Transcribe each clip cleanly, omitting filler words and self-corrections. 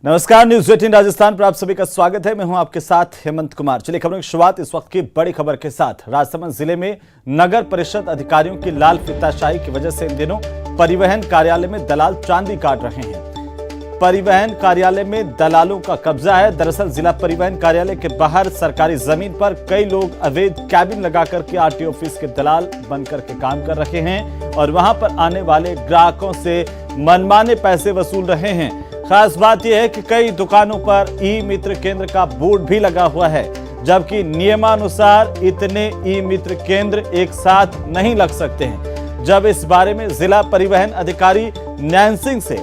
नमस्कार, न्यूज 18 राजस्थान पर आप सभी का स्वागत है। मैं हूं आपके साथ हेमंत कुमार। चलिए खबरों की शुरुआत इस वक्त की बड़ी खबर के साथ। राजसमंद जिले में नगर परिषद अधिकारियों की लाल फीताशाही की वजह से इन दिनों परिवहन कार्यालय में दलाल चांदी काट रहे हैं। परिवहन कार्यालय में दलालों का कब्जा है। दरअसल जिला परिवहन कार्यालय के बाहर सरकारी जमीन पर कई लोग अवैध कैबिन लगाकर के आरटीओ ऑफिस के दलाल बनकर के काम कर रहे हैं और वहां पर आने वाले ग्राहकों से मनमाने पैसे वसूल रहे हैं। खास बात यह है कि कई दुकानों पर ई मित्र केंद्र का बोर्ड भी लगा हुआ है, जबकि नियमानुसार इतने ई मित्र केंद्र एक साथ नहीं लग सकते हैं। जब इस बारे में जिला परिवहन अधिकारी नैनसिंह से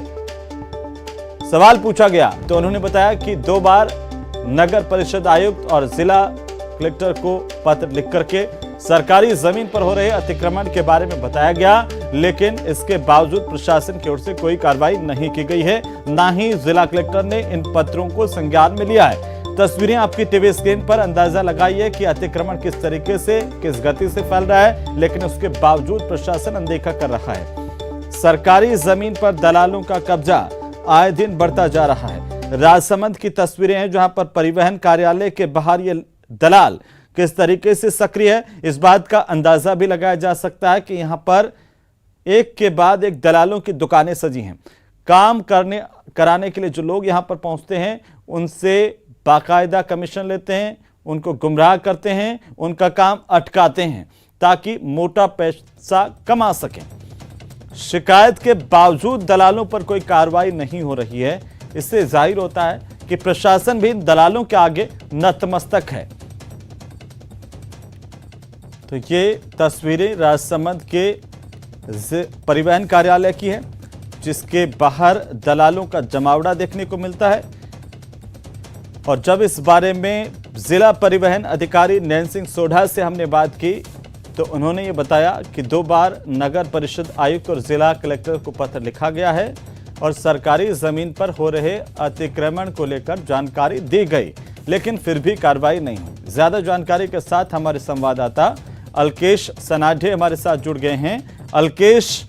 सवाल पूछा गया तो उन्होंने बताया कि 2 बार नगर परिषद आयुक्त और जिला कलेक्टर को पत्र लिख करके सरकारी जमीन पर हो रहे अतिक्रमण के बारे में बताया गया, लेकिन इसके बावजूद प्रशासन की ओर से कोई कार्रवाई नहीं की गई है। ना ही जिला कलेक्टर ने इन पत्रों को संज्ञान में लिया है। तस्वीरें आपकी टीवी स्क्रीन पर अंदाजा लगाइए कि अतिक्रमण किस तरीके से, किस गति से फैल रहा है, लेकिन उसके बावजूद प्रशासन अनदेखा कर रहा है। सरकारी जमीन पर दलालों का कब्जा आए दिन बढ़ता जा रहा है। राजसमंद की तस्वीरें हैं जहां पर परिवहन कार्यालय के बाहर ये दलाल किस तरीके से सक्रिय है, इस बात का अंदाजा भी लगाया जा सकता है कि यहां पर एक के बाद एक दलालों की दुकानें सजी हैं। काम कराने के लिए जो लोग यहां पर पहुंचते हैं उनसे बाकायदा कमीशन लेते हैं, उनको गुमराह करते हैं, उनका काम अटकाते हैं ताकि मोटा पैसा कमा सकें। शिकायत के बावजूद दलालों पर कोई कार्रवाई नहीं हो रही है। इससे जाहिर होता है कि प्रशासन भी इन दलालों के आगे नतमस्तक है। तो ये तस्वीरें राजसमंद के परिवहन कार्यालय की है, जिसके बाहर दलालों का जमावड़ा देखने को मिलता है। और जब इस बारे में जिला परिवहन अधिकारी नैनसिंह सोढ़ा से हमने बात की तो उन्होंने ये बताया कि 2 बार नगर परिषद आयुक्त और जिला कलेक्टर को पत्र लिखा गया है और सरकारी जमीन पर हो रहे अतिक्रमण को लेकर जानकारी दी गई, लेकिन फिर भी कार्रवाई नहीं हुई। ज्यादा जानकारी के साथ हमारे संवाददाता अलकेश सनाढे हमारे साथ जुड़ गए हैं। अलकेश,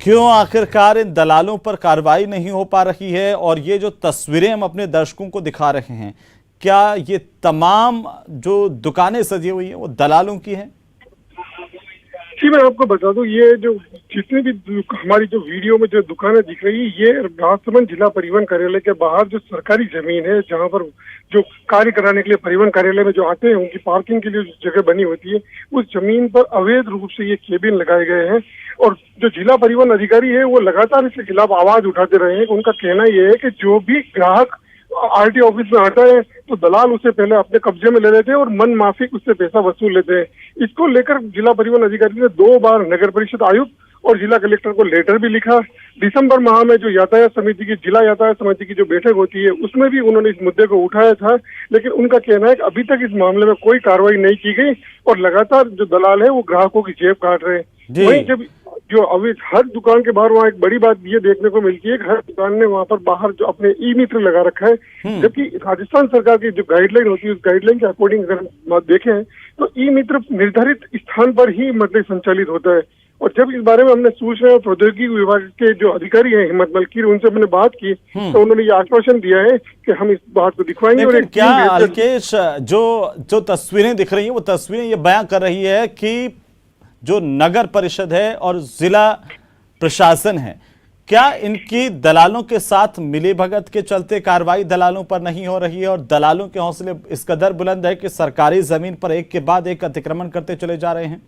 क्यों आखिरकार इन दलालों पर कार्रवाई नहीं हो पा रही है और ये जो तस्वीरें हम अपने दर्शकों को दिखा रहे हैं, क्या ये तमाम जो दुकानें सजी हुई हैं वो दलालों की हैं? जी, मैं आपको बता दूं, ये जो जितनी भी हमारी जो वीडियो में जो दुकानें दिख रही है, ये राजसमंद जिला परिवहन कार्यालय के बाहर जो सरकारी जमीन है, जहां पर जो कार्य कराने के लिए परिवहन कार्यालय में जो आते हैं उनकी पार्किंग के लिए जो जगह बनी होती है, उस जमीन पर अवैध रूप से ये केबिन लगाए गए हैं। और जो जिला परिवहन अधिकारी है वो लगातार इसके खिलाफ आवाज उठाते रहे हैं। उनका कहना यह है कि जो भी ग्राहक आरटीओ ऑफिस में आता है तो दलाल उससे पहले अपने कब्जे में ले लेते हैं और मन माफिक उससे पैसा वसूल लेते हैं। इसको लेकर जिला परिवहन अधिकारी ने 2 बार नगर परिषद आयुक्त और जिला कलेक्टर को लेटर भी लिखा। दिसंबर माह में जो यातायात समिति की जिला यातायात समिति की जो बैठक होती है उसमें भी उन्होंने इस मुद्दे को उठाया था, लेकिन उनका कहना है कि अभी तक इस मामले में कोई कार्रवाई नहीं की गई और लगातार जो दलाल है वो ग्राहकों की जेब काट रहे हैं। वहीं जब जो अभी हर दुकान के बाहर वहाँ एक बड़ी बात ये देखने को मिलती है कि हर दुकान ने वहाँ पर बाहर जो अपने ई मित्र लगा रखा है, जबकि राजस्थान सरकार की जो गाइडलाइन होती है उस गाइडलाइन के अकॉर्डिंग अगर देखें तो ई मित्र निर्धारित स्थान पर ही मतलब संचालित होता है। और जब इस बारे में हमने सूचना और प्रौद्योगिकी विभाग के जो अधिकारी हैं हिम्मत मलकीर, उनसे हमने बात की तो उन्होंने ये आश्वासन दिया है कि हम इस बात को दिखवाएंगे। और क्या अलकेश, जो तस्वीरें दिख रही हैं वो तस्वीरें ये बयां कर रही है कि जो नगर परिषद है और जिला प्रशासन है, क्या इनकी दलालों के साथ मिलीभगत के चलते कार्रवाई दलालों पर नहीं हो रही है और दलालों के हौसले इस कदर बुलंद है कि सरकारी जमीन पर एक के बाद एक अतिक्रमण करते चले जा रहे हैं?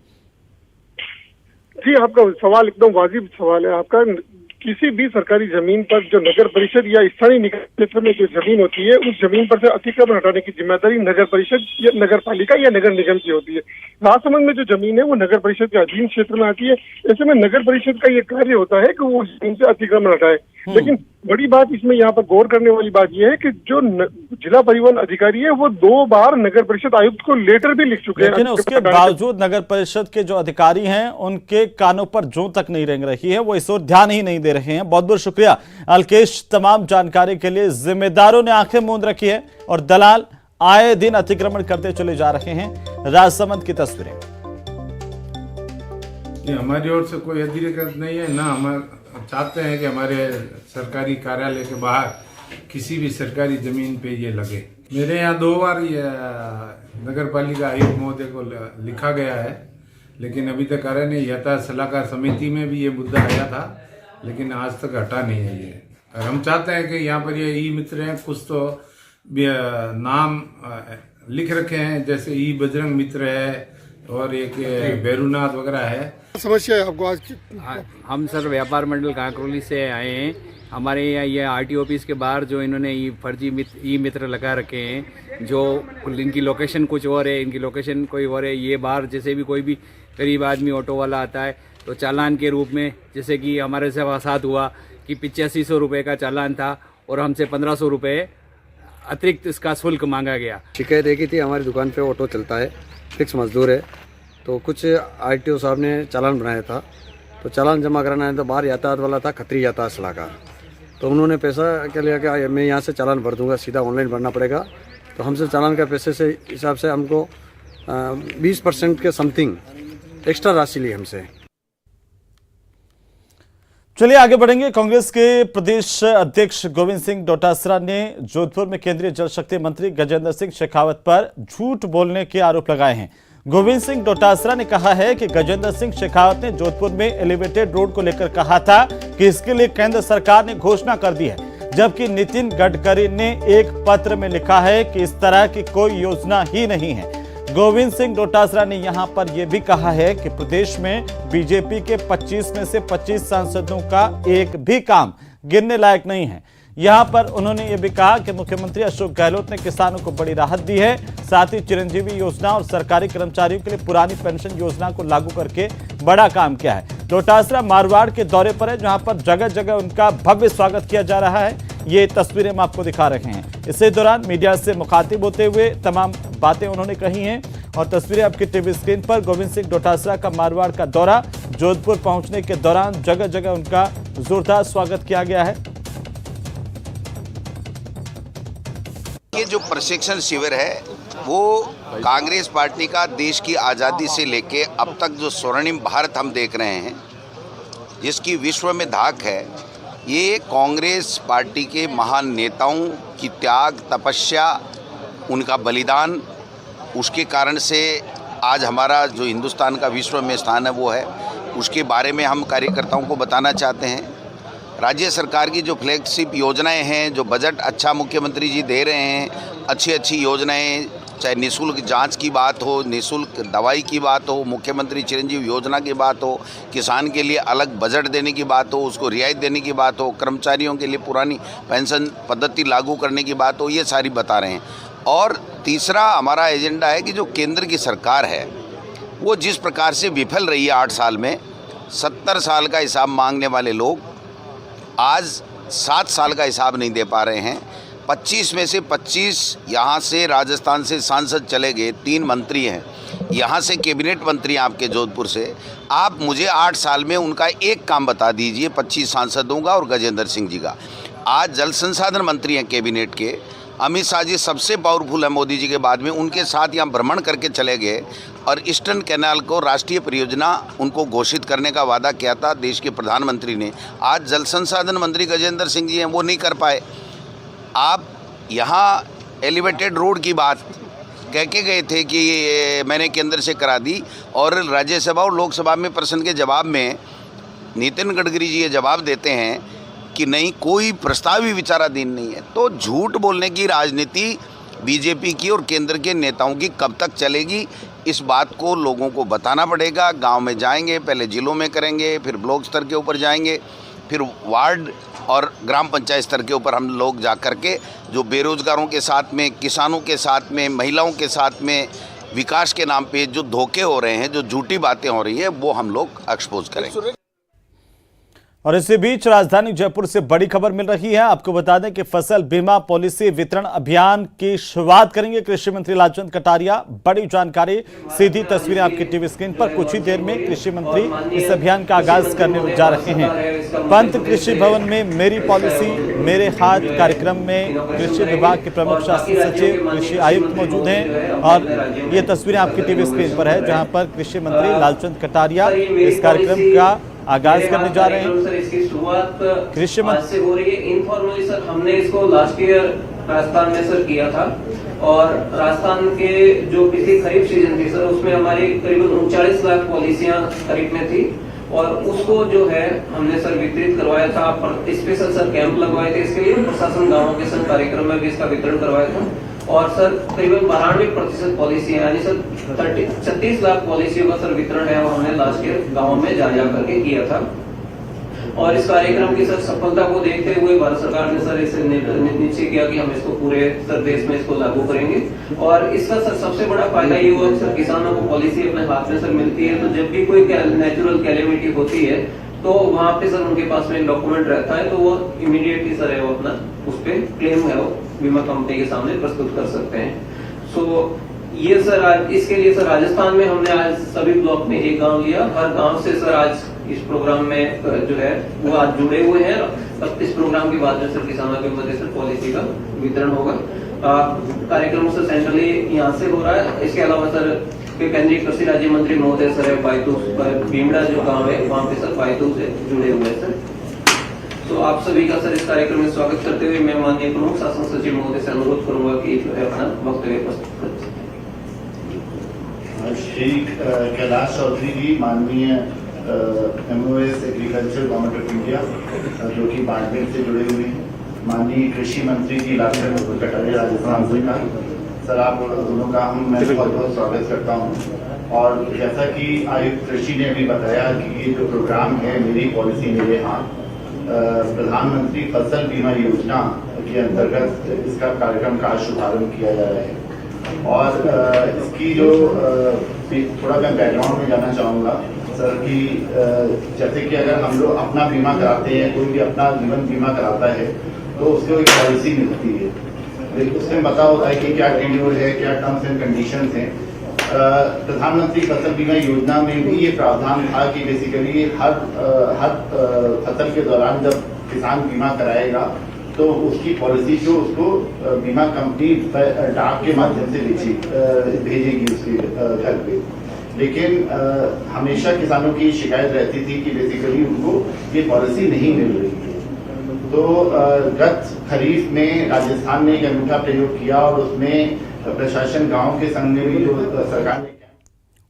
जी, आपका सवाल एकदम वाजिब सवाल है। आपका किसी भी सरकारी जमीन पर जो नगर परिषद या स्थानीय निकाय क्षेत्र में जो जमीन होती है उस जमीन पर से अतिक्रमण हटाने की जिम्मेदारी नगर परिषद या नगर पालिका या नगर निगम की होती है। राजसमंद में जो जमीन है वो नगर परिषद के अधीन क्षेत्र में आती है। ऐसे में नगर परिषद का ये कार्य होता है कि वो जमीन से अतिक्रमण हटाए। लेकिन बड़ी बात इसमें यहाँ पर गौर करने वाली बात यह है कि जो जिला परिवहन अधिकारी है वो 2 बार नगर परिषद आयुक्त को लेटर भी लिख चुके हैं, लेकिन उसके बावजूद नगर परिषद के जो अधिकारी हैं उनके कानों पर जूं तक नहीं रेंग रही है, वो इस ओर ध्यान ही नहीं दे रहे हैं। बहुत बहुत शुक्रिया अलकेश तमाम जानकारी के लिए। जिम्मेदारों ने आंखें मूंद रखी है और दलाल आए दिन अतिक्रमण करते चले जा रहे हैं। राजसमंद की तस्वीरें। हमारी ओर से कोई अधिकृत नहीं है, ना हम चाहते हैं कि हमारे सरकारी कार्यालय के बाहर किसी भी सरकारी जमीन पे ये लगे। मेरे यहाँ 2 बार ये नगर पालिका आयुक्त महोदय को लिखा गया है, लेकिन अभी तक कार्य नहीं। यातायात सलाहकार समिति में भी ये मुद्दा आया था, लेकिन आज तक हटा नहीं है ये। और हम चाहते हैं कि यहाँ पर ये ई मित्र हैं, कुछ तो नाम लिख रखे हैं, जैसे ई बजरंग मित्र है और एक बैरूनाथ वगैरह है। समस्या है आपको आज की? हम सर व्यापार मंडल कांकरोली से आए हैं। हमारे यहाँ ये आरटीओ ऑफिस के बाहर जो इन्होंने ये फर्जी ई मित्र लगा रखे हैं, जो इनकी लोकेशन कुछ और है, इनकी लोकेशन कोई और है। ये बाहर जैसे भी कोई भी गरीब आदमी ऑटो वाला आता है तो चालान के रूप में, जैसे कि हमारे साथ हुआ कि 8500 रुपये का चालान था और हमसे 1500 रुपये अतिरिक्त इसका शुल्क मांगा गया। शिकायत एक ही थी, हमारी दुकान पे ऑटो चलता है, फिक्स मजदूर है, तो कुछ आरटीओ साहब ने चालान बनाया था, तो चालान जमा कराना है तो बाहर यातायात वाला था, खत्री यातायात सलाहकार, तो उन्होंने पैसा क्या लिया कि मैं यहाँ से चालान भर दूंगा, सीधा ऑनलाइन भरना पड़ेगा। तो हमसे चालान का पैसे से हिसाब से हमको 20% के समथिंग एक्स्ट्रा राशि ली हमसे। चलिए आगे बढ़ेंगे। कांग्रेस के प्रदेश अध्यक्ष गोविंद सिंह डोटासरा ने जोधपुर में केंद्रीय जल शक्ति मंत्री गजेंद्र सिंह शेखावत पर झूठ बोलने के आरोप लगाए हैं। गोविंद सिंह डोटासरा ने कहा है कि गजेंद्र सिंह शेखावत ने जोधपुर में एलिवेटेड रोड को लेकर कहा था कि इसके लिए केंद्र सरकार ने घोषणा कर दी है, जबकि नितिन गडकरी ने एक पत्र में लिखा है कि इस तरह की कोई योजना ही नहीं है। गोविंद सिंह डोटासरा ने यहां पर यह भी कहा है कि प्रदेश में बीजेपी के 25 में से 25 सांसदों का एक भी काम गिनने लायक नहीं है। यहां पर उन्होंने ये भी कहा कि मुख्यमंत्री अशोक गहलोत ने किसानों को बड़ी राहत दी है, साथ ही चिरंजीवी योजना और सरकारी कर्मचारियों के लिए पुरानी पेंशन योजना को लागू करके बड़ा काम किया है। डोटासरा मारवाड़ के दौरे पर है, जहां पर जगह जगह उनका भव्य स्वागत किया जा रहा है। ये तस्वीरें हम आपको दिखा रहे हैं। इसी दौरान मीडिया से मुखातिब होते हुए तमाम बातें उन्होंने कही हैं और तस्वीरें आपकी टीवी स्क्रीन पर। गोविंद सिंह डोटासरा का मारवाड़ का दौरा, जोधपुर पहुंचने के दौरान जगह जगह उनका जोरदार स्वागत किया गया है। ये जो प्रशिक्षण शिविर है वो कांग्रेस पार्टी का देश की आज़ादी से लेके अब तक जो स्वर्णिम भारत हम देख रहे हैं, जिसकी विश्व में धाक है, ये कांग्रेस पार्टी के महान नेताओं की त्याग, तपस्या, उनका बलिदान, उसके कारण से आज हमारा जो हिंदुस्तान का विश्व में स्थान है वो है। उसके बारे में हम कार्यकर्ताओं को बताना चाहते हैं। राज्य सरकार की जो फ्लैगशिप योजनाएं हैं, जो बजट अच्छा मुख्यमंत्री जी दे रहे हैं, अच्छी अच्छी योजनाएं, चाहे निःशुल्क जांच की बात हो, निःशुल्क दवाई की बात हो, मुख्यमंत्री चिरंजीवी योजना की बात हो, किसान के लिए अलग बजट देने की बात हो, उसको रियायत देने की बात हो, कर्मचारियों के लिए पुरानी पेंशन पद्धति लागू करने की बात हो, ये सारी बता रहे हैं। और तीसरा हमारा एजेंडा है कि जो केंद्र की सरकार है वो जिस प्रकार से विफल रही है 8 साल में, 70 साल का हिसाब मांगने वाले लोग आज 7 साल का हिसाब नहीं दे पा रहे हैं। 25 में से 25 यहाँ से राजस्थान से सांसद चले गए, 3 मंत्री हैं, यहाँ से कैबिनेट मंत्री हैं आपके जोधपुर से। आप मुझे 8 साल में उनका एक काम बता दीजिए, 25 सांसदों का और गजेंद्र सिंह जी का। आज जल संसाधन मंत्री हैं कैबिनेट के, अमित शाह जी सबसे पावरफुल है मोदी जी के बाद में, उनके साथ यहाँ भ्रमण करके चले गए और ईस्टर्न कैनाल को राष्ट्रीय परियोजना उनको घोषित करने का वादा किया था देश के प्रधानमंत्री ने। आज जल संसाधन मंत्री गजेंद्र सिंह जी हैं, वो नहीं कर पाए। आप यहाँ एलिवेटेड रोड की बात कह के गए थे कि मैंने केंद्र से करा दी, और राज्यसभा और लोकसभा में प्रश्न के जवाब में नितिन गडकरी जी ये जवाब देते हैं कि नहीं, कोई प्रस्ताव ही विचाराधीन नहीं है। तो झूठ बोलने की राजनीति बीजेपी की और केंद्र के नेताओं की कब तक चलेगी, इस बात को लोगों को बताना पड़ेगा। गांव में जाएंगे, पहले जिलों में करेंगे, फिर ब्लॉक स्तर के ऊपर जाएंगे, फिर वार्ड और ग्राम पंचायत स्तर के ऊपर हम लोग जा कर के जो बेरोजगारों के साथ में, किसानों के साथ में, महिलाओं के साथ में विकास के नाम पे जो धोखे हो रहे हैं, जो झूठी बातें हो रही हैं, वो हम लोग एक्सपोज करेंगे। और इसी बीच राजधानी जयपुर से बड़ी खबर मिल रही है। आपको बता दें कि फसल बीमा पॉलिसी वितरण अभियान की शुरुआत करेंगे कृषि मंत्री लालचंद कटारिया। बड़ी जानकारी, सीधी तस्वीरें आपकी टीवी स्क्रीन पर। कुछ ही देर में कृषि मंत्री इस अभियान का आगाज करने जा रहे हैं। पंत कृषि भवन में मेरी पॉलिसी मेरे हाथ कार्यक्रम में कृषि विभाग के प्रमुख शासन सचिव, कृषि आयुक्त मौजूद हैं और ये तस्वीरें आपकी टीवी स्क्रीन पर है, जहां पर कृषि मंत्री लालचंद कटारिया इस कार्यक्रम का आगाज करने जा रहे हैं। सर इसकी शुरुआत कृषि आज से हो रही है। इनफॉर्मली सर हमने इसको लास्ट ईयर राजस्थान में सर किया था और राजस्थान के जो पिछली खरीफ सीजन थी सर उसमें हमारी करीबन 39 लाख पॉलिसियां खरीफ में थी और उसको जो है हमने सर वितरित करवाया था। स्पेशल सर कैंप लगवाए थे इसके लिए, प्रशासन गाँव के सर कार्यक्रम में भी इसका वितरण करवाया था और सर करीबन 92% पॉलिसी यानी सर 36 लाख पॉलिसियों का सर वितरण है और हमने लास्ट ईयर गाँव में जा करके किया था। और इस कार्यक्रम की सर सफलता को देखते हुए भारत सरकार ने सर इसे निश्चय किया कि हम इसको पूरे सर देश में इसको लागू करेंगे और इसका सर सबसे बड़ा फायदा ये हुआ सर किसानों को पॉलिसी अपने हाथ में सर मिलती है तो जब भी कोई नेचुरल कैलेमिटी होती है तो वहाँ पे सर उनके पास में डॉक्यूमेंट रहता है तो वो इमीडिएटली सर है वो अपना उस पर क्लेम है वो बीमा कंपनी के सामने प्रस्तुत कर सकते हैं। सो ये सर आज इसके लिए सर राजस्थान में हमने आज सभी ब्लॉक में एक गांव लिया। हर गांव से सर आज इस प्रोग्राम में जो है वो आज जुड़े हुए हैं। अब इस प्रोग्राम के बाद में सर किसानों के मध्य सर पॉलिसी का वितरण होगा। कार्यक्रम सर सेंट्रली यहाँ से हो रहा है। इसके अलावा सर केंद्रीय कृषि राज्य मंत्री महोदय सर बायतू भीमड़ा जो गाँव है वहाँ पे सर बायतू से जुड़े हुए हैं सर। तो आप सभी का सर इस कार्यक्रम में स्वागत करते हुए मैं माननीय प्रमुख शासन सचिव महोदय से अनुरोध करूंगा कि जो है अपना वक्तव्य प्रस्तुत करें। श्री कैलाश चौधरी जी माननीय MOS agriculture government of India जो कि बाड़मेर से जुड़े हुए हैं, माननीय कृषि मंत्री जी लालचंद कटारिया राजस्थान से का सर आप दोनों का मैं बहुत बहुत स्वागत करता हूं। और जैसा कि आयुक्त कृषि ने भी बताया कि ये जो प्रोग्राम है मेरी पॉलिसी मेरे हाथ प्रधानमंत्री फसल बीमा योजना के अंतर्गत इसका कार्यक्रम का शुभारंभ किया जा रहा है और इसकी जो थोड़ा मैं बैकग्राउंड में जाना चाहूँगा सर कि जैसे कि अगर हम लोग अपना बीमा कराते हैं, कोई भी अपना जीवन बीमा कराता है तो उसको एक पॉलिसी मिलती है, उसमें पता होता है कि क्या टेन्योर है, क्या टर्म्स एंड कंडीशंस हैं। प्रधानमंत्री फसल बीमा योजना में भी ये प्रावधान था कि बेसिकली हर फसल के दौरान जब किसान बीमा कराएगा तो उसकी पॉलिसी जो उसको बीमा कंपनी डाक के माध्यम से भेजेगी उसके घर पे। लेकिन हमेशा किसानों की शिकायत रहती थी कि बेसिकली उनको ये पॉलिसी नहीं मिल रही है। तो गत खरीफ में राजस्थान ने एक अनूठा प्रयोग किया और उसमें प्रशासन गांव के संग में भी जो सरकार ने।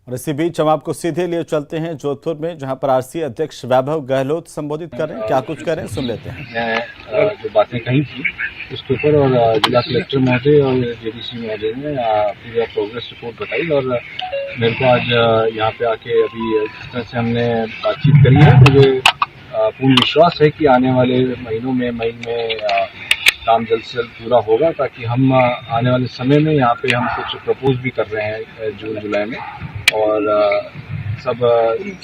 और इसी बीच हम आपको सीधे लिए चलते हैं जोधपुर में, जहां पर RC अध्यक्ष वैभव गहलोत संबोधित कर रहे हैं। क्या कुछ कह रहे हैं सुन लेते हैं। मैं जो बातें कही थी उसके ऊपर और जिला कलेक्टर महोदय और JDC महोदय ने पूरा प्रोग्रेस रिपोर्ट बताई और मेरे को आज यहाँ पे आके अभी जिस तरह से हमने बातचीत करी है, मुझे पूर्ण विश्वास है कि आने वाले महीनों में मई में काम जल्द से जल्द पूरा होगा ताकि हम आने वाले समय में यहाँ पे हम कुछ प्रपोज भी कर रहे हैं जून जुलाई में और सब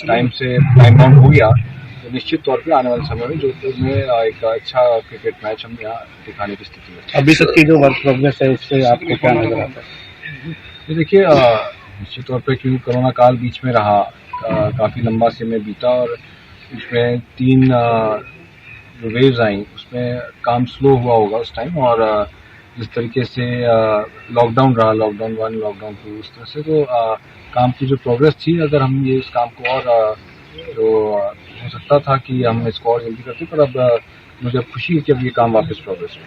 टाइम से टाइम बाउंड हो गया तो निश्चित तौर पे आने वाले समय में जोधपुर में एक अच्छा क्रिकेट मैच हम यहाँ दिखाने की स्थिति में। अभी तक की जो वर्क प्रोग्रेस है उससे आपको क्या नजर आता है? देखिए निश्चित तौर पे क्योंकि कोरोना काल बीच में रहा, काफ़ी लंबा समय बीता और उसमें 3 जो वेव्स आई उसमें काम स्लो हुआ होगा उस टाइम और जिस तरीके से लॉकडाउन रहा, लॉकडाउन 1 लॉकडाउन 2 उस तरह से तो काम की जो प्रोग्रेस थी, अगर हम ये इस काम को और जो हो सकता था कि हम इसको और जल्दी करते, पर अब मुझे खुशी है कि अब ये काम वापस प्रोग्रेस हो।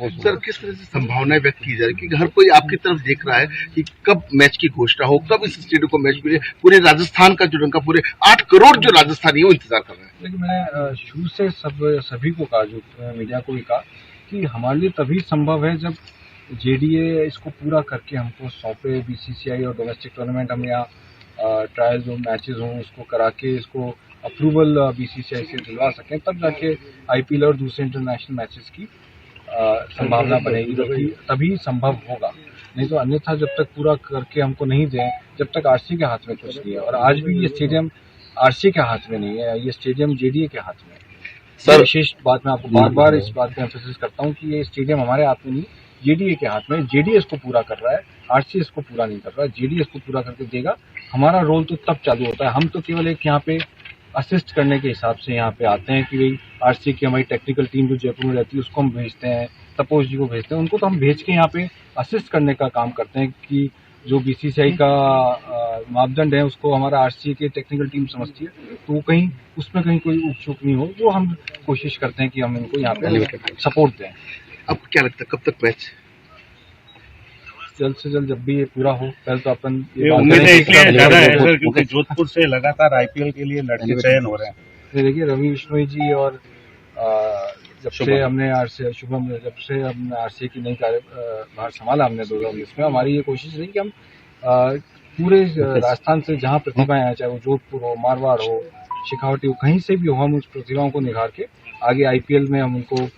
सर किस तरह से संभावनाएं व्यक्त की जा रही है कि हर कोई आपकी तरफ देख रहा है कि कब मैच की घोषणा हो, कब इस स्टेडियम को मैच मिले? पूरे राजस्थान का जो रंग का पूरे 8 करोड़ जो राजस्थानी है वो इंतजार कर रहे हैं। लेकिन मैं शुरू से सभी को कहा, जो मीडिया को भी कहा कि हमारे लिए तभी संभव है जब JDA इसको पूरा करके हमको सौंपे, BCCI और डोमेस्टिक टूर्नामेंट हम यहाँ ट्रायल जो मैचेस हों उसको करा के इसको अप्रूवल BCCI से दिलवा सकें, तब जाके IPL और दूसरे इंटरनेशनल मैचेस की संभावना बनेगी, तभी संभव होगा। नहीं तो अन्यथा जब तक पूरा करके हमको नहीं दें, जब तक RC के हाथ में कुछ नहीं है। और आज भी ये स्टेडियम RC के हाथ में नहीं है, ये स्टेडियम JDA के हाथ में है। सर विशेष बात मैं आपको बार बार इस बात पे एम्फेसिस करता हूँ कि ये स्टेडियम हमारे हाथ में नहीं, JDA के हाथ में। JDA इसको पूरा कर रहा है, RC इसको पूरा नहीं कर रहा है। JDA इसको पूरा करके देगा। हमारा रोल तो तब चालू होता है, हम तो केवल एक यहाँ पे असिस्ट करने के हिसाब से यहाँ पे आते हैं कि भाई RC की हमारी टेक्निकल टीम जो जयपुर में रहती है उसको हम भेजते हैं, तपोज जी को भेजते हैं, उनको तो हम भेज के यहाँ पे असिस्ट करने का काम करते हैं कि जो बीसीसीआई का मापदंड है उसको हमारा आरसीए की टेक्निकल टीम समझती है, तो वो कहीं उसमें कहीं कोई उपचूक नहीं हो, वो हम कोशिश करते हैं कि हम इनको यहाँ पे सपोर्ट दें। आपको क्या लगता है कब तक मैच? जल्द से जल्द जब भी ये पूरा हो। पहले तो अपन उम्मीदें इसलिए ज्यादा है सर क्योंकि जोधपुर से लगातार आईपीएल के लिए लड़के चयन हो रहे हैं। देखिए रवि बिश्नोई जी और जब से हमने आरसीए की नई कार्यभार संभाला हमने 2019 में, हमारी ये कोशिश रही कि हम पूरे राजस्थान से जहाँ प्रतिभाएं हैं, चाहे वो जोधपुर हो, मारवाड़ हो, शेखावटी हो, कहीं से भी हो, हम उस प्रतिभाओं को निखार के आगे आईपीएल में हम उनको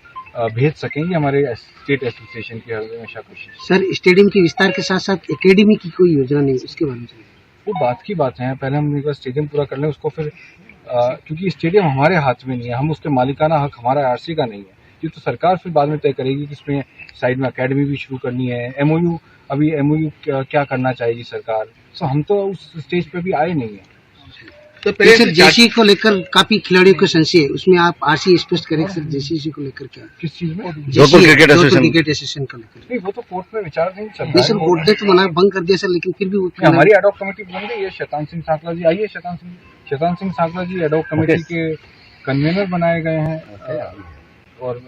भेज सकेंगे। हमारे स्टेट एसोसिएशन की हमेशा कोशिश। सर स्टेडियम के विस्तार के साथ साथ एकेडमी की कोई योजना नहीं, उसके बारे में वो बात की बात है। पहले हम एक बार स्टेडियम पूरा कर लें, उसको फिर क्योंकि स्टेडियम हमारे हाथ में नहीं है, हम उसके मालिकाना हक हमारा आरसी का नहीं है, ये तो सरकार फिर बाद में तय करेगी कि इसमें साइड में एकेडमी भी शुरू करनी है। एमओयू अभी एमओयू क्या करना चाहेगी सरकार, तो हम तो उस स्टेज पे भी आए नहीं है। तो सर जेसी को लेकर काफी खिलाड़ियों को संशय है, उसमें आप आरसी स्पष्ट करें सर, जेसी को लेकर क्या, किस चीज में? जोधपुर क्रिकेट एसोसिएशन को लेकर। नहीं, वो तो कोर्ट में विचार नहीं चल रहा है सर, बोर्ड ने तो मना भंग कर दिया सर, लेकिन फिर भी हमारी एडॉक कमेटी बन गई है। शैतान सिंह सांकला जी आइए, शैतान सिंह सांकला जी एडॉक कमेटी के कन्वीनर बनाए गए हैं, और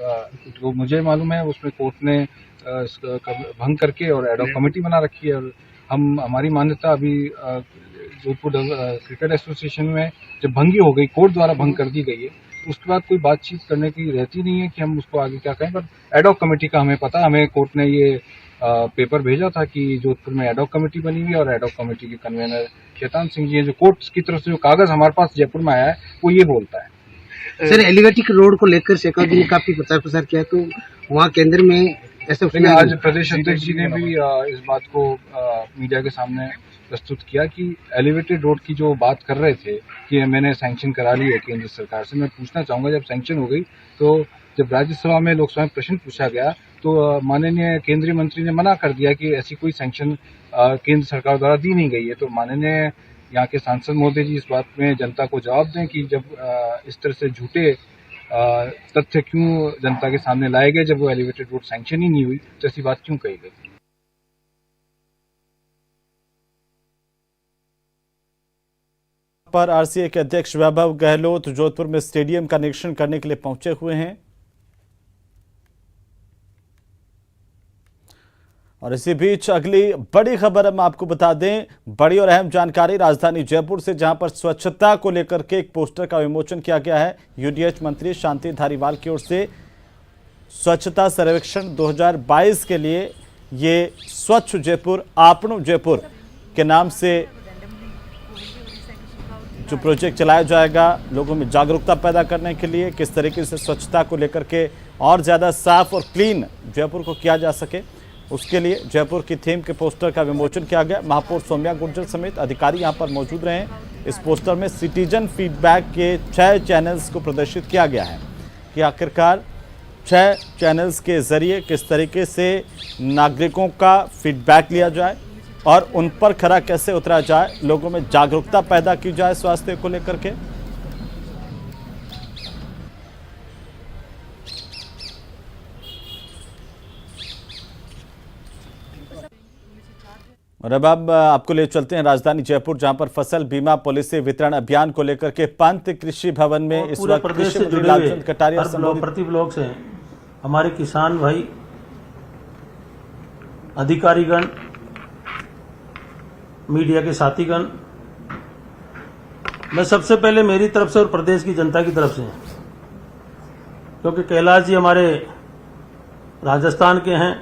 जो मुझे मालूम है उसमें कोर्ट ने भंग करके और एडॉक कमेटी बना रखी है। और हमारी मान्यता अभी जोधपुर क्रिकेट एसोसिएशन में जब भंगी हो गई, कोर्ट द्वारा भंग कर दी गई है, तो उसके बाद कोई बातचीत करने की रहती नहीं है कि हम उसको आगे क्या कहें। पर एडॉक कमेटी का हमें पता है, हमें कोर्ट ने ये पेपर भेजा था कि जोधपुर में एडॉक कमेटी बनी हुई है और एडॉक कमेटी के कन्वीनर शैतान सिंह जी हैं। जो कोर्ट की तरफ से जो कागज हमारे पास जयपुर में आया है वो ये बोलता है। सर एलिवेटिक रोड को लेकर शेखावत जी ने काफी प्रचार प्रसार किया, तो वहाँ केंद्र में ऐसा आज प्रदेश अध्यक्ष जी ने भी इस बात को मीडिया के सामने प्रस्तुत किया कि एलिवेटेड रोड की जो बात कर रहे थे कि मैंने सैंक्शन करा ली है केंद्र सरकार से। मैं पूछना चाहूंगा, जब सैंक्शन हो गई तो जब राज्यसभा में लोकसभा में प्रश्न पूछा गया तो माननीय केंद्रीय मंत्री ने मना कर दिया कि ऐसी कोई सैंक्शन केंद्र सरकार द्वारा दी नहीं गई है। तो माननीय यहाँ के सांसद महोदय जी इस बात में जनता को जवाब दें कि जब इस तरह से झूठे तथ्य क्यों जनता के सामने लाए गए, जब वो एलिवेटेड रोड सैंक्शन ही नहीं हुई तो ऐसी बात क्यों कही गई। पर आरसीए के अध्यक्ष वैभव गहलोत जोधपुर में स्टेडियम का निरीक्षण करने के लिए पहुंचे हुए हैं। और इसी बीच अगली बड़ी खबर हम आपको बता दें, बड़ी और अहम जानकारी राजधानी जयपुर से, जहां पर स्वच्छता को लेकर के एक पोस्टर का विमोचन किया गया है। यूडीएच मंत्री शांति धारीवाल की ओर से स्वच्छता सर्वेक्षण 2022 के लिए ये स्वच्छ जयपुर आपनो जयपुर के नाम से जो प्रोजेक्ट चलाया जाएगा, लोगों में जागरूकता पैदा करने के लिए, किस तरीके से स्वच्छता को लेकर के और ज़्यादा साफ और क्लीन जयपुर को किया जा सके, उसके लिए जयपुर की थीम के पोस्टर का विमोचन किया गया। महापौर सौम्या गुर्जर समेत अधिकारी यहां पर मौजूद रहे। इस पोस्टर में सिटीजन फीडबैक के 6 चैनल्स को प्रदर्शित किया गया है कि आखिरकार 6 चैनल्स के जरिए किस तरीके से नागरिकों का फीडबैक लिया जाए और उन पर खरा कैसे उतरा जाए, लोगों में जागरूकता पैदा की जाए स्वास्थ्य को लेकर के। और अब आपको ले चलते हैं राजधानी जयपुर, जहां पर फसल बीमा पॉलिसी वितरण अभियान को लेकर के पंत कृषि भवन में इस वक्त प्रदेश से जुड़े हुए प्रति ब्लॉक से हमारे किसान भाई, अधिकारीगण, मीडिया के साथीगण, मैं सबसे पहले मेरी तरफ से और प्रदेश की जनता की तरफ से, क्योंकि कैलाश जी हमारे राजस्थान के हैं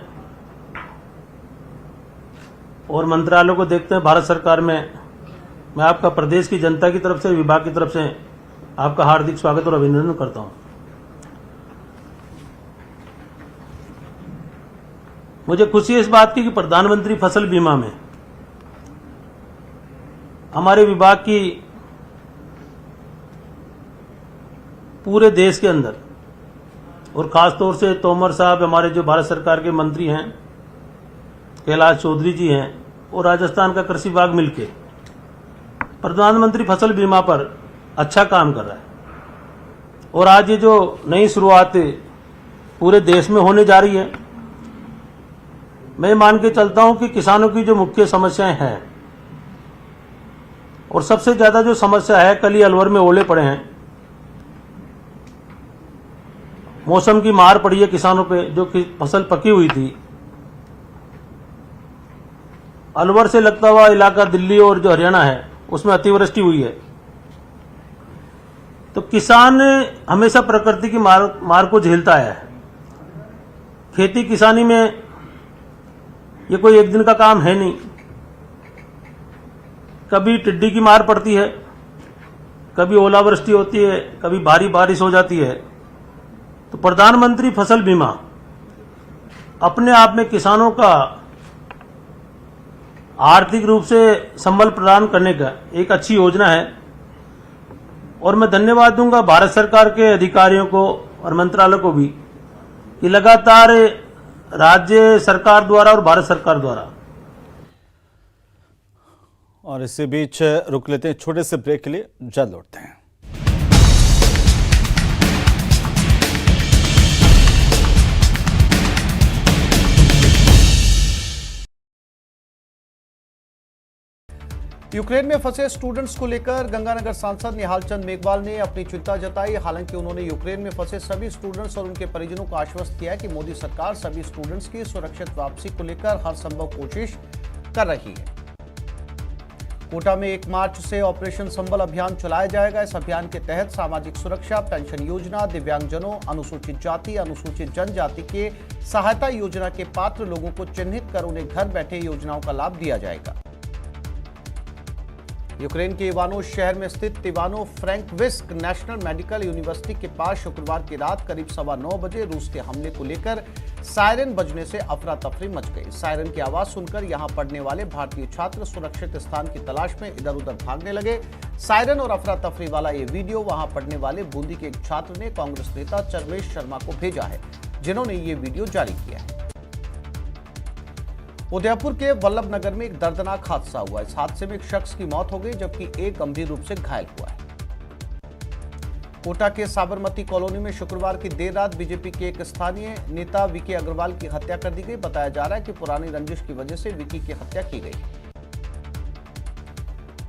और मंत्रालयों को देखते हैं भारत सरकार में, मैं आपका प्रदेश की जनता की तरफ से, विभाग की तरफ से आपका हार्दिक स्वागत और अभिनंदन करता हूं। मुझे खुशी है इस बात की कि प्रधानमंत्री फसल बीमा में हमारे विभाग की पूरे देश के अंदर और खासतौर से तोमर साहब, हमारे जो भारत सरकार के मंत्री हैं, कैलाश चौधरी जी हैं, और राजस्थान का कृषि विभाग मिलकर प्रधानमंत्री फसल बीमा पर अच्छा काम कर रहा है। और आज ये जो नई शुरुआत पूरे देश में होने जा रही है, मैं मान के चलता हूं कि किसानों की जो मुख्य समस्याएं हैं और सबसे ज्यादा जो समस्या है, कल ही अलवर में ओले पड़े हैं, मौसम की मार पड़ी है किसानों पे, जो कि फसल पकी हुई थी। अलवर से लगता हुआ इलाका दिल्ली और जो हरियाणा है उसमें अतिवृष्टि हुई है। तो किसान हमेशा प्रकृति की मार को झेलता है। खेती किसानी में ये कोई एक दिन का काम है नहीं। कभी टिड्डी की मार पड़ती है, कभी ओलावृष्टि होती है, कभी भारी बारिश हो जाती है। तो प्रधानमंत्री फसल बीमा अपने आप में किसानों का आर्थिक रूप से संबल प्रदान करने का एक अच्छी योजना है। और मैं धन्यवाद दूंगा भारत सरकार के अधिकारियों को और मंत्रालय को भी कि लगातार राज्य सरकार द्वारा और भारत सरकार द्वारा। और इसी बीच रुक लेते हैं छोटे से ब्रेक के लिए, जल्द लौटते हैं। यूक्रेन में फंसे स्टूडेंट्स को लेकर गंगानगर सांसद निहाल चंद मेघवाल ने अपनी चिंता जताई। हालांकि उन्होंने यूक्रेन में फंसे सभी स्टूडेंट्स और उनके परिजनों को आश्वस्त किया कि मोदी सरकार सभी स्टूडेंट्स की सुरक्षित वापसी को लेकर हर संभव कोशिश कर रही है। कोटा में 1 मार्च से ऑपरेशन संबल अभियान चलाया जाएगा। इस अभियान के तहत सामाजिक सुरक्षा, पेंशन योजना, दिव्यांगजनों, अनुसूचित जाति, अनुसूचित जनजाति के सहायता योजना के पात्र लोगों को चिन्हित कर उन्हें घर बैठे योजनाओं का लाभ दिया जाएगा। यूक्रेन के इवानो शहर में स्थित इवानो फ्रैंकोविस्क नेशनल मेडिकल यूनिवर्सिटी के पास शुक्रवार की रात करीब 9:15 बजे रूस के हमले को लेकर सायरन बजने से अफरा तफरी मच गई। सायरन की आवाज सुनकर यहां पढ़ने वाले भारतीय छात्र सुरक्षित स्थान की तलाश में इधर उधर भागने लगे। सायरन और अफरा तफरी वाला ये वीडियो वहां पढ़ने वाले बूंदी के एक छात्र ने कांग्रेस नेता चरमेश शर्मा को भेजा है, जिन्होंने ये वीडियो जारी किया है। उदयपुर के वल्लभ नगर में एक दर्दनाक हादसा हुआ। इस हादसे में एक शख्स की मौत हो गई, जबकि एक गंभीर रूप से घायल हुआ है। कोटा के साबरमती कॉलोनी में शुक्रवार की देर रात बीजेपी के एक स्थानीय नेता विकी अग्रवाल की हत्या कर दी गई। बताया जा रहा है कि पुरानी रंजिश की वजह से विकी की हत्या की गई।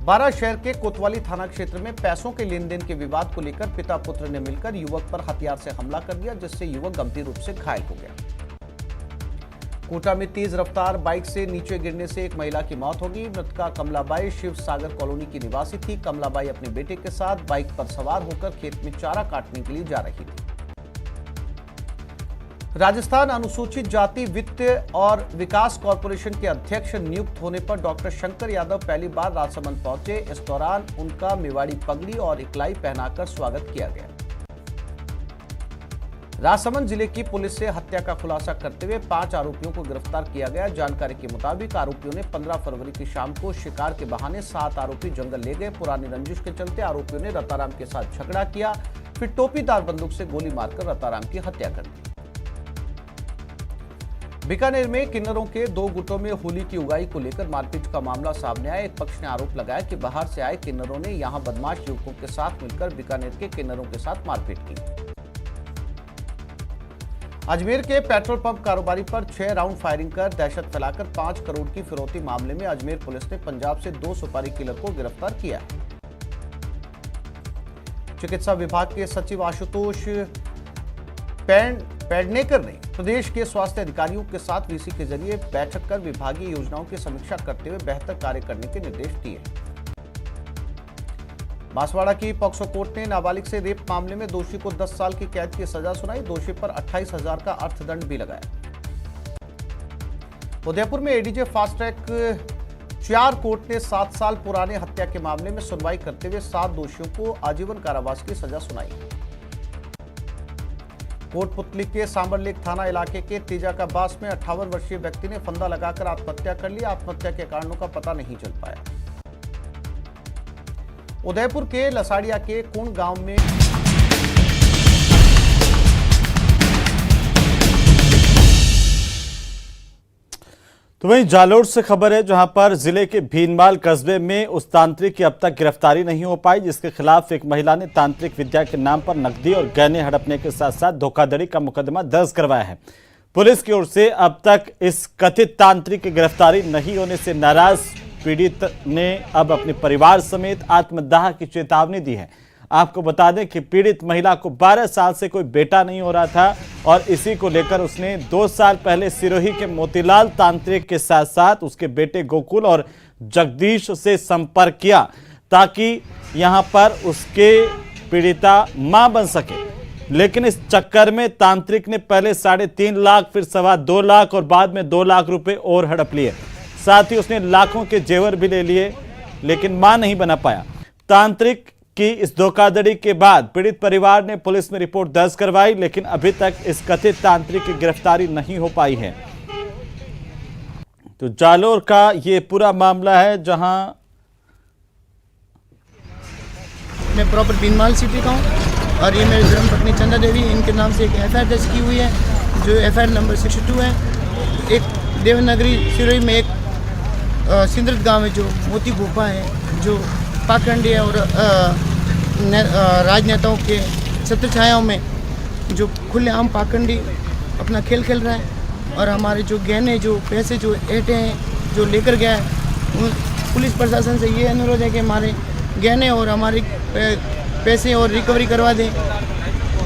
बारा शहर के कोतवाली थाना क्षेत्र में पैसों के लेन देन के विवाद को लेकर पिता पुत्र ने मिलकर युवक पर हथियार से हमला कर दिया, जिससे युवक गंभीर रूप से घायल हो गया। कोटा में तेज रफ्तार बाइक से नीचे गिरने से एक महिला की मौत हो गई। मृतका कमलाबाई शिव सागर कॉलोनी की निवासी थी। कमलाबाई अपने बेटे के साथ बाइक पर सवार होकर खेत में चारा काटने के लिए जा रही थी। राजस्थान अनुसूचित जाति वित्त और विकास कॉरपोरेशन के अध्यक्ष नियुक्त होने पर डॉक्टर शंकर यादव पहली बार राजसमंद पहुंचे। इस दौरान उनका मेवाड़ी पगड़ी और इकलाई पहनाकर स्वागत किया गया। राजसमंद जिले की पुलिस से हत्या का खुलासा करते हुए 5 आरोपियों को गिरफ्तार किया गया। जानकारी के मुताबिक आरोपियों ने 15 फरवरी की शाम को शिकार के बहाने 7 आरोपी जंगल ले गए। पुरानी रंजिश के चलते आरोपियों ने रताराम के साथ झगड़ा किया, फिर टोपीदार बंदूक से गोली मारकर रताराम की हत्या कर दी। बीकानेर में किन्नरों के 2 गुटों में होली की उगाई को लेकर मारपीट का मामला सामने आया। एक पक्ष ने आरोप लगाया कि बाहर से आए किन्नरों ने यहां बदमाश युवकों के साथ मिलकर बीकानेर के किन्नरों के साथ मारपीट की। अजमेर के पेट्रोल पंप कारोबारी पर 6 राउंड फायरिंग कर दहशत फैलाकर 5 करोड़ की फिरौती मामले में अजमेर पुलिस ने पंजाब से 2 सुपारी किलर को गिरफ्तार किया है। चिकित्सा विभाग के सचिव आशुतोष पेडनेकर ने प्रदेश के स्वास्थ्य अधिकारियों के साथ वीसी के जरिए बैठक कर विभागीय योजनाओं की समीक्षा करते हुए बेहतर कार्य करने के निर्देश दिए। बांसवाड़ा की पॉक्सो कोर्ट ने नाबालिग से रेप मामले में दोषी को 10 साल की कैद की सजा सुनाई। दोषी पर 28,000 का अर्थदंड भी लगाया। उदयपुर में एडीजे फास्ट ट्रैक 4 कोर्ट ने 7 साल पुराने हत्या के मामले में सुनवाई करते हुए 7 दोषियों को आजीवन कारावास की सजा सुनाई। कोटपुतली के सांबरलेक थाना इलाके के तेजाकाबास में 58 वर्षीय व्यक्ति ने फंदा लगाकर आत्महत्या कर ली। आत्महत्या के कारणों का पता नहीं चल पाया। उदयपुर के लसाड़िया के कुण गांव में तो वहीं जालोर से खबर है, जहां पर जिले के भीनमाल कस्बे में उस तांत्रिक की अब तक गिरफ्तारी नहीं हो पाई, जिसके खिलाफ एक महिला ने तांत्रिक विद्या के नाम पर नकदी और गहने हड़पने के साथ साथ धोखाधड़ी का मुकदमा दर्ज करवाया है। पुलिस की ओर से अब तक इस कथित तांत्रिक की गिरफ्तारी नहीं होने से नाराज पीड़ित ने अब अपने परिवार समेत आत्मदाह की चेतावनी दी है। आपको बता दें कि पीड़ित महिला को 12 साल से कोई बेटा नहीं हो रहा था और इसी को लेकर उसने 2 साल पहले सिरोही के मोतीलाल तांत्रिक के साथ साथ उसके बेटे गोकुल और जगदीश से संपर्क किया ताकि यहां पर उसके पीड़िता मां बन सके। लेकिन इस चक्कर में तांत्रिक ने पहले 3.5 लाख, फिर 2.25 लाख और बाद में 2 लाख रुपए और हड़प लिए। साथ ही उसने लाखों के जेवर भी ले लिए, लेकिन मां नहीं बना पाया। तांत्रिक की इस धोखाधड़ी के बाद पीड़ित परिवार ने पुलिस में रिपोर्ट दर्ज करवाई, लेकिन अभी तक इस कथित तांत्रिक की गिरफ्तारी नहीं हो पाई है। तो जालोर का ये पूरा मामला है, जहां मैं प्रॉपर बीनमाल सिटी का हूँ और ये मेरी धर्मपत्नी चंदा देवी, इनके नाम से एक एफआईआर दर्ज की हुई है, जो एफआईआर नंबर 62 है। एक देवनगरी सिरोही में एक सिंदरत गांव में जो मोती भोपा है, जो पाखंडी है और राजनेताओं के छत्र छायाओं में जो खुलेआम पाखंडी अपना खेल खेल रहा है और हमारे जो गहने, जो पैसे, जो एटे हैं जो लेकर गया है, पुलिस प्रशासन से ये अनुरोध है कि हमारे गहने और हमारे पैसे और रिकवरी करवा दें।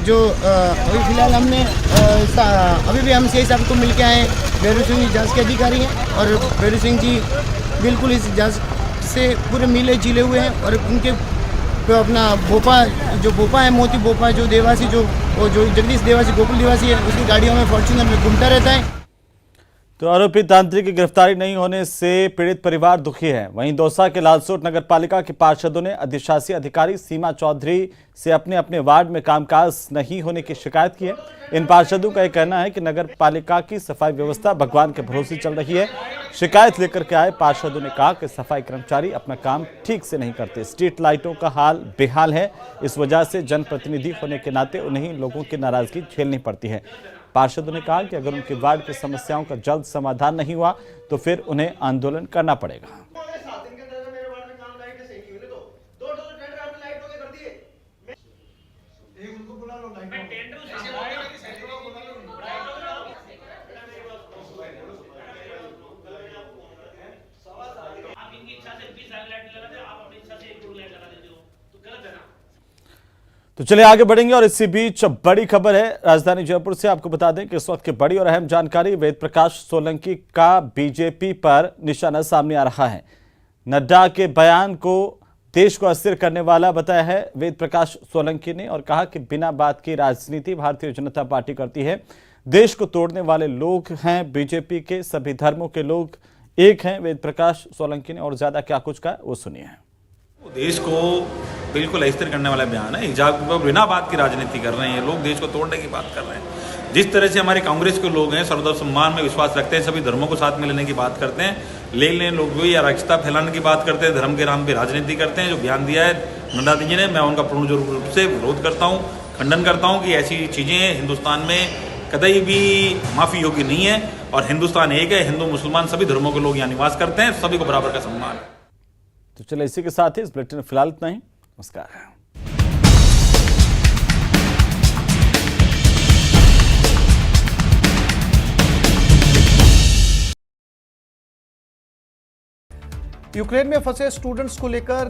जो अभी फिलहाल हमने अभी भी हम सीआई साहब को मिल के आए हैं। भैरू सिंह जी जांच के अधिकारी हैं और भैरू सिंह जी बिल्कुल इस जांच से पूरे मिले जिले हुए हैं और उनके अपना भोपा है, मोती भोपा, जो देवासी, जो जगदीश देवासी, गोकुल देवासी है, उसकी गाड़ियों में फॉर्च्यूनर में घूमता रहता है। तो आरोपी तांत्रिक की गिरफ्तारी नहीं होने से पीड़ित परिवार दुखी है। वहीं दौसा के लालसोट नगर पालिका के पार्षदों ने अधिशासी अधिकारी सीमा चौधरी से अपने अपने वार्ड में कामकाज नहीं होने की शिकायत की है। इन पार्षदों का यह कहना है कि नगर पालिका की सफाई व्यवस्था भगवान के भरोसे चल रही है। शिकायत लेकर के आए पार्षदों ने कहा कि सफाई कर्मचारी अपना काम ठीक से नहीं करते, स्ट्रीट लाइटों का हाल बेहाल है। इस वजह से जनप्रतिनिधि होने के नाते उन्हें लोगों की नाराजगी झेलनी पड़ती है। पार्षदों ने कहा कि अगर उनके वार्ड की समस्याओं का जल्द समाधान नहीं हुआ तो फिर उन्हें आंदोलन करना पड़ेगा। तो चलिए आगे बढ़ेंगे और इसी बीच बड़ी खबर है राजधानी जयपुर से। आपको बता दें कि इस वक्त की बड़ी और अहम जानकारी, वेद प्रकाश सोलंकी का बीजेपी पर निशाना सामने आ रहा है। नड्डा के बयान को देश को अस्थिर करने वाला बताया है वेद प्रकाश सोलंकी ने और कहा कि बिना बात की राजनीति भारतीय जनता पार्टी करती है। देश को तोड़ने वाले लोग हैं बीजेपी के, सभी धर्मों के लोग एक हैं, वेद प्रकाश सोलंकी ने और ज्यादा क्या कुछ कहा वो सुनिए। देश को बिल्कुल अस्थिर करने वाला बयान है। हिजाब के बिना बात की राजनीति कर रहे हैं लोग, देश को तोड़ने की बात कर रहे हैं। जिस तरह से हमारे कांग्रेस के लोग हैं, सर्वधर्म सम्मान में विश्वास रखते हैं, सभी धर्मों को साथ में लेने की बात करते हैं, लेकिन लोग भी अराजकता फैलाने की बात करते हैं, धर्म के नाम पे राजनीति करते हैं। जो बयान दिया है नड्डा जी ने, मैं उनका पूर्ण रूप से विरोध करता हूँ, खंडन करता हूँ कि ऐसी चीजें हिंदुस्तान में कतई भी माफी योग्य नहीं है। और हिंदुस्तान एक है, हिंदू मुसलमान सभी धर्मों के लोग यहाँ निवास करते हैं, सभी को बराबर का सम्मान है। तो चलिए इसी के साथ ही इस बुलेटिन में फिलहाल इतना ही। नमस्कार। यूक्रेन में फंसे स्टूडेंट्स को लेकर